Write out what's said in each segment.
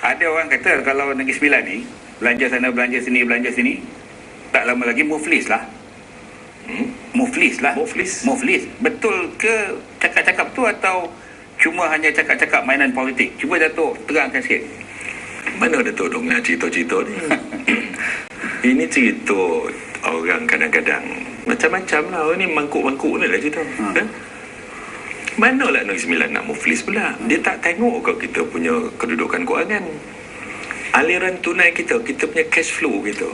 Ada orang kata kalau Negeri Sembilan ni belanja sana, belanja sini, tak lama lagi muflis lah. Muflis. Betul ke cakap-cakap tu atau cuma hanya cakap-cakap mainan politik? Cuba Datuk terangkan sikit. Mana Datuk dengar cerita-cerita ni? Ini cerita orang kadang-kadang macam-macam lah. Ini mangkuk-mangkuk ni lah cerita. Manalah Negeri Sembilan nak muflis pula. Dia tak tengok ke kita punya kedudukan kewangan, aliran tunai kita punya cash flow kita.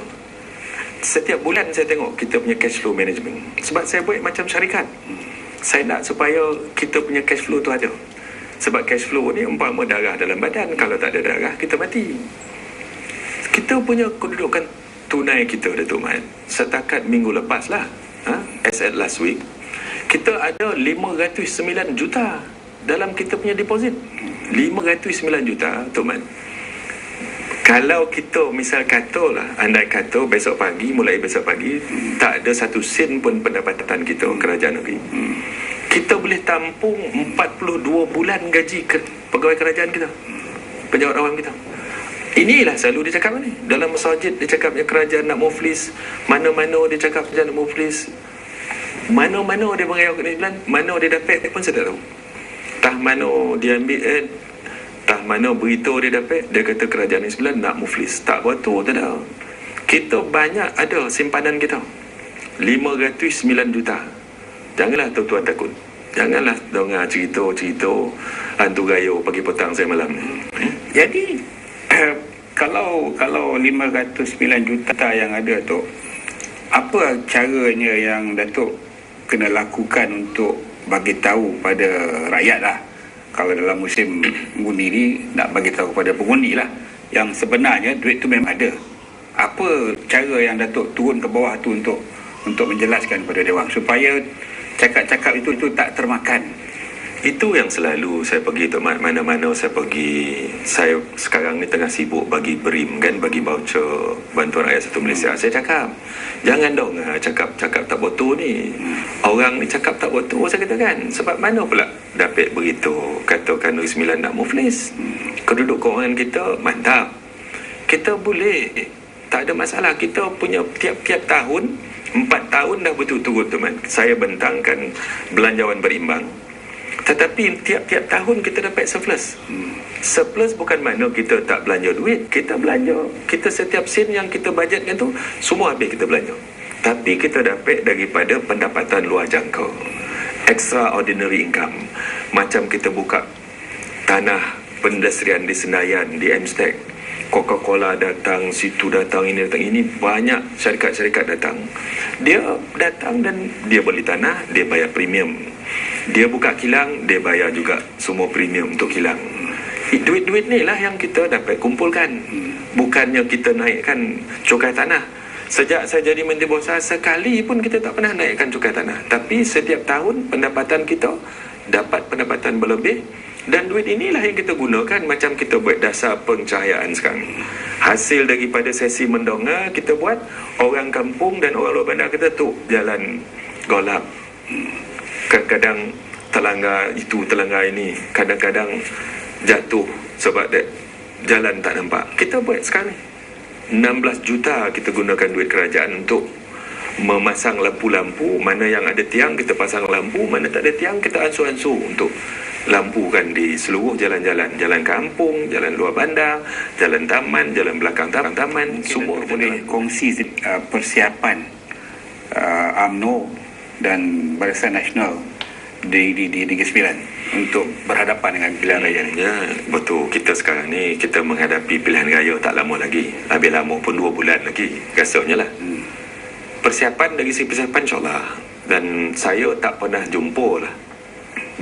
Setiap bulan saya tengok kita punya cash flow management. Sebab saya buat macam syarikat. Saya nak supaya kita punya cash flow tu ada. Sebab cash flow ni umpama darah dalam badan. Kalau tak ada darah, kita mati. Kita punya kedudukan tunai kita, Datuk Mat, setakat minggu lepas lah, as at last week, kita ada 509 juta dalam kita punya deposit. 509 juta, Datuk Mat. Kalau kita misal katalah, andai kata mulai besok pagi tak ada satu sen pun pendapatan kita kerajaan negeri, kita boleh tampung 42 bulan gaji pegawai kerajaan kita, pejabat awam kita. Inilah selalu dia cakap ni. Dalam masjid dia cakapnya kerajaan nak muflis, mana-mana dia cakap kerajaan nak muflis, mana-mana dia mengayau ke Negeri Sembilan, mana dia dapat pun saya tak tahu. Tah mana dia ambil tah mana berita dia dapat, dia kata kerajaan Negeri Sembilan nak muflis. Tak betul, tak ada. Kita banyak ada simpanan kita 509 juta. Janganlah tuan-tuan takut. Janganlah dengar cerita-cerita hantu gayo pagi petang saya malam ni. Jadi kalau 509 juta yang ada tu, apa caranya yang Datuk kena lakukan untuk bagi tahu pada rakyat lah, kalau dalam musim mengundi ni nak bagi tahu kepada pengundi lah yang sebenarnya duit tu memang ada. Apa cara yang Datuk turun ke bawah tu untuk menjelaskan kepada Dewan supaya cakap-cakap itu tak termakan? Itu yang selalu saya pergi, Tok Mat, mana-mana saya pergi. Saya sekarang ni tengah sibuk bagi BRIM kan, bagi voucher Bantuan Rakyat Satu Malaysia. Saya cakap, jangan dong cakap tak betul ni. Orang ni cakap tak betul, saya kata kan. Sebab mana pula dapat berita katakan Negeri Sembilan nak muflis. Keduduk kewangan kita mantap. Kita boleh, tak ada masalah. Kita punya tiap-tiap tahun, 4 tahun dah berturut-turut, Tok Mat, saya bentangkan belanjawan berimbang. Tetapi tiap-tiap tahun kita dapat surplus. Surplus bukan makna kita tak belanja duit. Kita belanja. Kita setiap sen yang kita bajetkan tu semua habis kita belanja. Tapi kita dapat daripada pendapatan luar jangka, extraordinary income. Macam kita buka tanah pendestrian di Senayan, di MSTEC, Coca-Cola datang, situ datang, ini datang, ini banyak syarikat-syarikat datang. Dia datang dan dia beli tanah, dia bayar premium. Dia buka kilang, dia bayar juga semua premium untuk kilang. Duit-duit ni lah yang kita dapat kumpulkan. Bukannya kita naikkan cukai tanah. Sejak saya jadi Menteri Besar, sekali pun kita tak pernah naikkan cukai tanah. Tapi setiap tahun pendapatan kita dapat pendapatan berlebih. Dan duit inilah yang kita gunakan macam kita buat dasar pencahayaan sekarang. Hasil daripada sesi mendonga kita buat, orang kampung dan orang luar bandar kita tu jalan golap. Kadang-kadang telangga itu, telangga ini, kadang-kadang jatuh sebab jalan tak nampak. Kita buat sekarang 16 juta kita gunakan duit kerajaan untuk memasang lampu-lampu. Mana yang ada tiang kita pasang lampu, mana tak ada tiang kita ansur-ansur untuk lampukan di seluruh jalan-jalan, jalan kampung, jalan luar bandar, jalan taman, jalan belakang taman, semua boleh kongsi persiapan UMNO dan Barisan Nasional di Negeri Sembilan untuk berhadapan dengan pilihan raya ni. Ya, betul. Kita sekarang ni kita menghadapi pilihan raya tak lama lagi. Habis lama pun 2 bulan lagi rasanya lah. Persiapan, dari segi persiapan insyaAllah. Dan saya tak pernah jumpa lah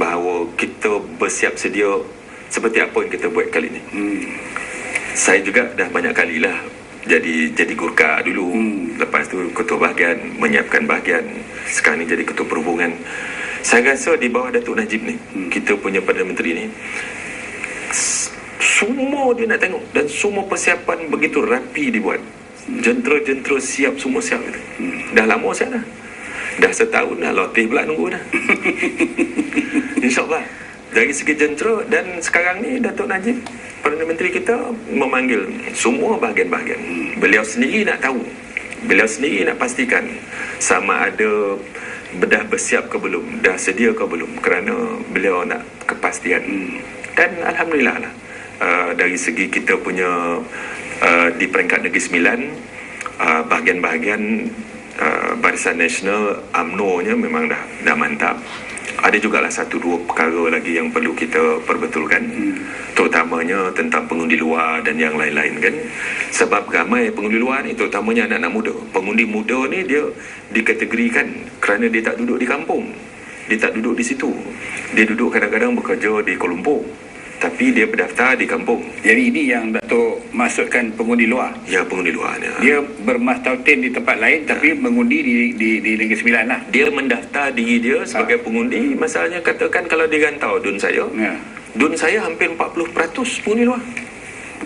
bahawa kita bersiap sedia seperti apa yang kita buat kali ni. Saya juga dah banyak kali lah jadi gurka dulu. Lepas tu ketua bahagian, menyiapkan bahagian. Sekarang ni jadi ketua perhubungan. Saya rasa di bawah Datuk Najib ni, kita punya Perdana Menteri ni, semua dia nak tengok. Dan semua persiapan begitu rapi dibuat. Jentera-jentera siap, semua siap. Dah lama siap dah. Dah setahun dah, lotih pula nunggu dah. InsyaAllah. dari segi jentera. Dan sekarang ni Datuk Najib, Perdana Menteri kita memanggil semua bahagian-bahagian. Beliau sendiri nak tahu, beliau sendiri nak pastikan sama ada dah bersiap ke belum, dah sedia ke belum, kerana beliau nak kepastian. Dan Alhamdulillah lah, dari segi kita punya di peringkat Negeri Sembilan, bahagian-bahagian Barisan Nasional UMNO-nya memang dah mantap. Ada jugalah satu dua perkara lagi yang perlu kita perbetulkan, terutamanya tentang pengundi luar dan yang lain-lain kan. Sebab ramai pengundi luar ni, terutamanya anak-anak muda. Pengundi muda ni dia dikategorikan kerana dia tak duduk di kampung, dia tak duduk di situ, dia duduk kadang-kadang bekerja di Kuala Lumpur, tapi dia berdaftar di kampung. Jadi ini yang Datuk maksudkan pengundi luar. Ya, pengundi luar ni. Dia bermastautin di tempat lain tapi mengundi di Negeri Sembilan lah. Dia mendaftar diri dia sebagai pengundi. Masalahnya katakan kalau dia rantau dun saya. Dun saya hampir 40% pengundi luar.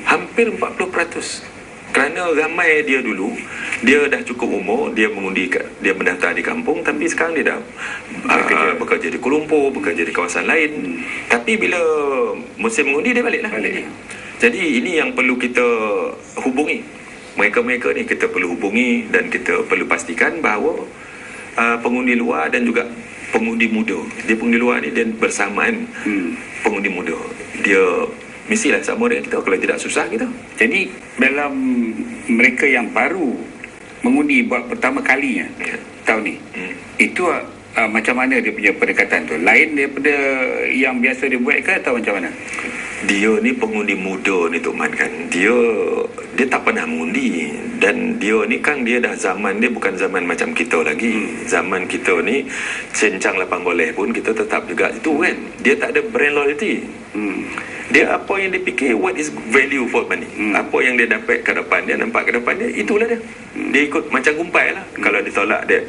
Hampir 40%. Kerana ramai dia dulu, dia dah cukup umur, dia mengundi, dia mendaftar di kampung, tapi sekarang dia dah bekerja di Kuala Lumpur, bekerja di kawasan lain. Tapi bila musim mengundi, dia baliklah. Jadi ini yang perlu kita hubungi. Mereka-mereka ni kita perlu hubungi dan kita perlu pastikan bahawa pengundi luar dan juga pengundi muda. Dia pengundi luar ni dia bersamaan pengundi muda. Dia mestilah sama dengan kita, kalau tidak susah kita. Jadi dalam mereka yang baru mengundi buat pertama kalinya tahun ni, itu macam mana dia punya pendekatan tu? Lain daripada yang biasa dia buat ke atau macam mana? Dia ni pengundi muda ni Tok Man kan. Dia tak pernah mengundi. Dan dia ni kan dia dah zaman dia bukan zaman macam kita lagi. Zaman kita ni cencang lapang boleh pun kita tetap juga itu kan. Dia tak ada brand loyalty. Dia apa yang dia fikir, what is value for money. Apa yang dia dapat ke depan dia, nampak ke depan dia, itulah dia. Dia ikut macam gumpai lah. Kalau ditolak dia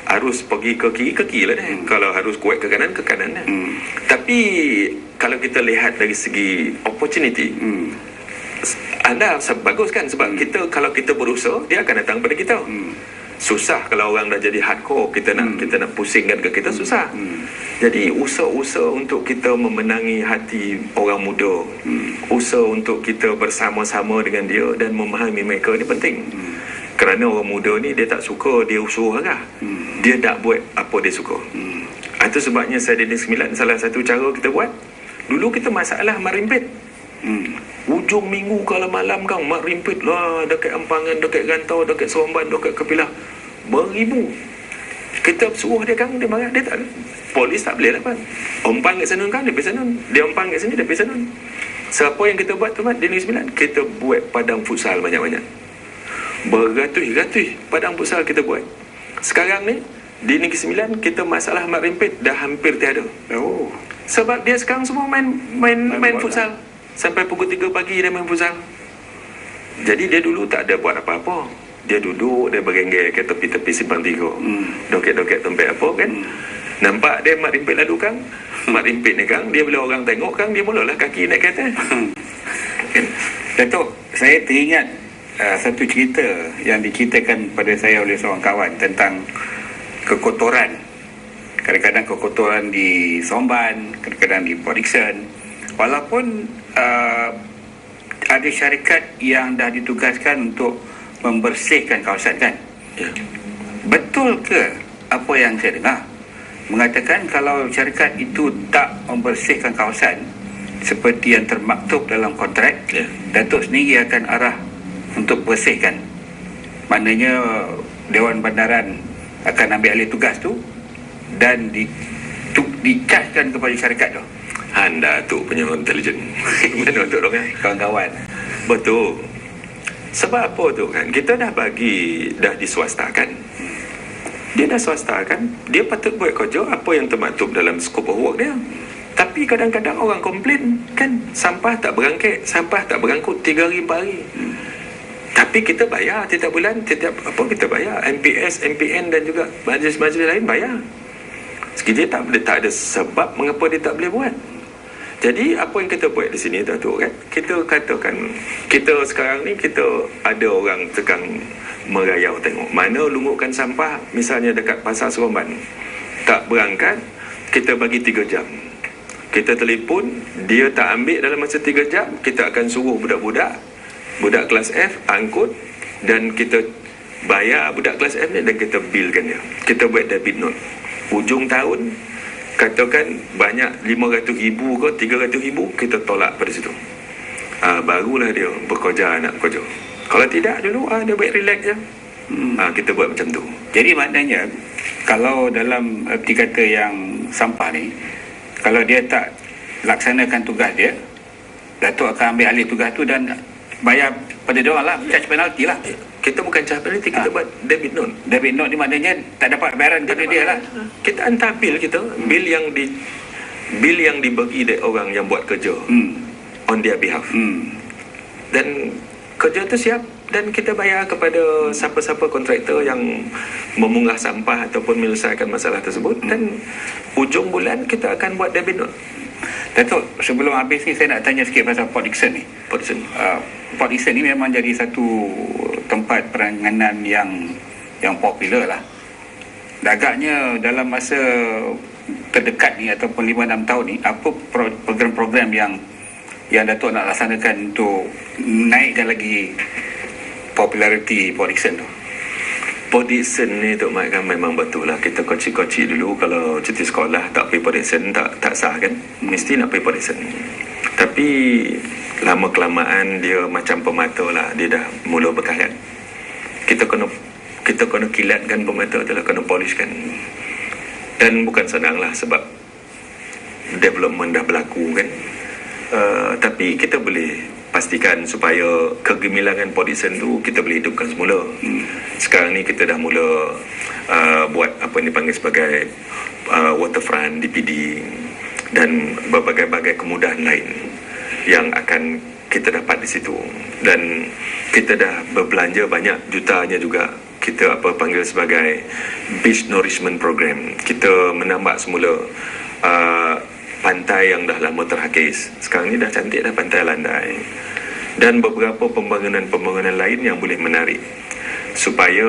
harus pergi ke kiri lah dia. Kalau harus kuat ke kanan dia. Tapi kalau kita lihat dari segi opportunity, anda bagus kan, sebab kita kalau kita berusaha, dia akan datang pada kita. Susah kalau orang dah jadi hardcore, kita nak pusingkan ke kita, susah. Jadi usaha-usaha untuk kita memenangi hati orang muda, usaha untuk kita bersama-sama dengan dia dan memahami mereka ni penting. Kerana orang muda ni dia tak suka dia suruh arah, dia tak buat apa dia suka. Itu sebabnya saya di Negeri Sembilan, salah satu cara kita buat, dulu kita masalah mak rimpit. Ujung minggu kalau malam kan mak rimpit lah, dekat Ampangan, dekat Rantau, dekat Seremban, dekat Kepilah, beribu. Kita suruh dia kan, dia marah, dia tak, polis tak boleh lah kan. Ompang kat sana kan, dia pergi sana. Dia ompang kat sini, dia pergi sana. Siapa yang kita buat tu Mat, di Negeri Sembilan, kita buat padang futsal banyak-banyak. Beratus-ratus padang futsal kita buat. Sekarang ni di Negeri Sembilan kita masalah mak rimpit dah hampir tiada. Sebab dia sekarang semua main futsal. Sampai pukul 3 pagi dia main futsal. Jadi dia dulu tak ada buat apa-apa. Dia duduk, dia berengger ke tepi-tepi simpang 3. Doket-doket tempat apa kan. Nampak dia mak rimpit lalu kan. Mak rimpit ni kan, dia bila orang tengok kan, dia mulalah kaki naik kereta. Datuk, saya teringat satu cerita yang diceritakan pada saya oleh seorang kawan tentang kekotoran. Kadang-kadang kekotoran di Seremban, kadang-kadang di Port Dickson. Walaupun ada syarikat yang dah ditugaskan untuk membersihkan kawasan kan. Betul ke apa yang saya dengar mengatakan kalau syarikat itu tak membersihkan kawasan seperti yang termaktub dalam kontrak, Datuk sendiri akan arah untuk bersihkan? Maknanya Dewan Bandaran akan ambil alih tugas tu dan dicaskan kepada syarikat tu. Anda tu punya intelijen. Mana untuk dong kan? Kawan-kawan. Betul. Sebab apa tu kan? Kita dah bagi, dah diswastakan. Dia dah swastakan, dia patut buat kerja apa yang termaktub dalam scope of work dia. Tapi kadang-kadang orang komplain kan, sampah tak berangkit, sampah tak berangkut 3 hari 4 hari. Tapi kita bayar setiap bulan, setiap apa kita bayar. MPS, MPN dan juga majlis-majlis lain bayar. Sekiranya tak ada sebab mengapa dia tak boleh buat. Jadi apa yang kita buat di sini Datuk kan, kita katakan kita sekarang ni kita ada orang tekan merayau tengok mana lumutkan sampah, misalnya dekat Pasar Seremban tak berangkat, kita bagi 3 jam. Kita telefon, dia tak ambil dalam masa 3 jam, kita akan suruh budak-budak kelas F angkut, dan kita bayar budak kelas F ni dan kita billkan dia. Kita buat debit note. Hujung tahun, katakan banyak 500,000 ke 300,000, kita tolak pada situ. Barulah dia bekerja nak bekerja. Kalau tidak dulu, dia baik relax je. Kita buat macam tu. Jadi maknanya, kalau dalam erti kata yang sampah ni, kalau dia tak laksanakan tugas dia, Datuk akan ambil alih tugas tu dan bayar pada dia orang lah, charge penalty lah. Kita bukan charge penalty, kita buat debit note. Debit note ni maknanya tak dapat bayaran kepada dia lah. Kita hantar bil kita, bil yang dibagi dari orang yang buat kerja on their behalf. Dan kerja tu siap, dan kita bayar kepada siapa-siapa kontraktor yang memunggah sampah ataupun menyelesaikan masalah tersebut, dan hujung bulan kita akan buat debit note. Datuk, sebelum habis ni saya nak tanya sikit pasal Port Dickson ni. Port Dickson. Port Dickson ni memang jadi satu tempat peranganan yang popular lah. Agaknya dalam masa terdekat ni ataupun 5-6 tahun ni, apa program-program yang Datuk nak laksanakan untuk naikkan lagi populariti Port Dickson tu? Port Dickson ni Tok Mat kan memang betul lah, kita kocik-kocik dulu kalau cuti sekolah tak pergi Port Dickson tak sah kan, mesti nak pergi Port Dickson. Tapi lama kelamaan dia macam pemata lah, dia dah mula berkarat. Kita kena kilatkan pemata tu lah, kena polishkan. Dan bukan senang lah sebab development dah berlaku kan. Tapi kita boleh pastikan supaya kegemilangan Port Dickson tu kita boleh hidupkan semula. Sekarang ni kita dah mula buat apa yang dipanggil sebagai waterfront DPD dan berbagai-bagai kemudahan lain yang akan kita dapat di situ. Dan kita dah berbelanja banyak jutanya juga. Kita panggil sebagai beach nourishment program. Kita menambah semula pantai yang dah lama terhakis. Sekarang ni dah cantik dah pantai landai. Dan beberapa pembangunan lain yang boleh menarik supaya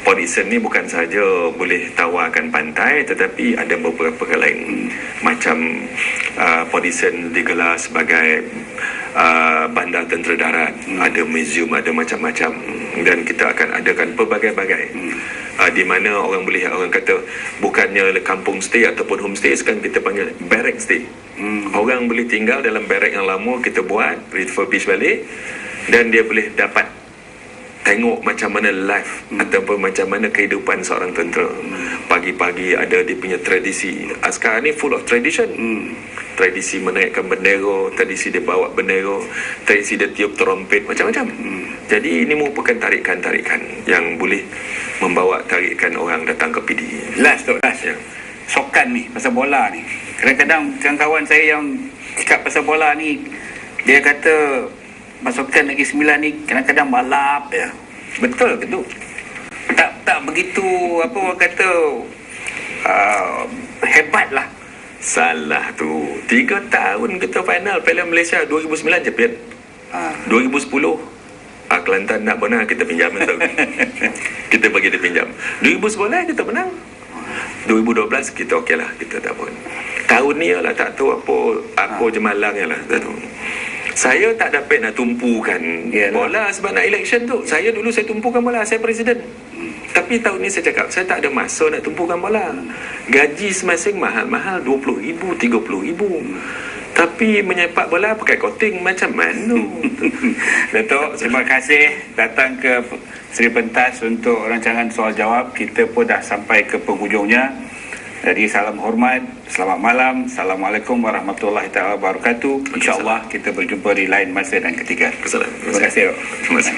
Port Dickson ni bukan sahaja boleh tawarkan pantai, tetapi ada beberapa hal lain. Macam Port Dickson digelar sebagai bandar tentera darat, ada museum, ada macam-macam, dan kita akan adakan pelbagai-bagai di mana orang kata bukannya kampung stay ataupun homestay, sekarang kita panggil barrack stay. Orang boleh tinggal dalam barrack yang lama kita buat, refurbish balik, dan dia boleh dapat tengok macam mana life ataupun macam mana kehidupan seorang tentera. Pagi-pagi ada dia punya tradisi. Sekarang ni full of tradition. Tradisi menaikkan bendera, tradisi dia bawa bendera, tradisi dia tiup terompet, macam-macam. Jadi ini merupakan tarikan-tarikan yang boleh membawa tarikan orang datang ke PD. Last. Ya. Sokan ni, pasal bola ni. Kadang-kadang kawan saya yang cakap pasal bola ni, dia kata pasukan Negeri Sembilan ni kadang-kadang balap ya. Betul ke tu? Tak begitu apa orang kata hebat lah. Salah tu. 3 tahun kita final Piala Malaysia. 2009 champion. 2010 Kelantan nak benar, kita pinjam tahu. Kita bagi dia pinjam. 2011 kita menang. 2012 kita okey lah, kita tak apa. Tahun ni lah tak tahu apa jemalang lah, tak tahu. Saya tak dapat nak tumpukan bola sebab nak election tu. Saya tumpukan bola, saya presiden. Tapi tahun ni saya cakap, saya tak ada masa nak tumpukan bola. Gaji semasa mahal-mahal, 20,000, 30,000. Tapi menyepak bola pakai coating macam mana? Datuk, terima kasih datang ke Seri Pentas untuk rancangan soal jawab. Kita pun dah sampai ke penghujungnya. Jadi salam hormat, selamat malam. Assalamualaikum warahmatullahi wabarakatuh. InsyaAllah kita berjumpa di lain masa dan ketika. Terima kasih. Terima kasih.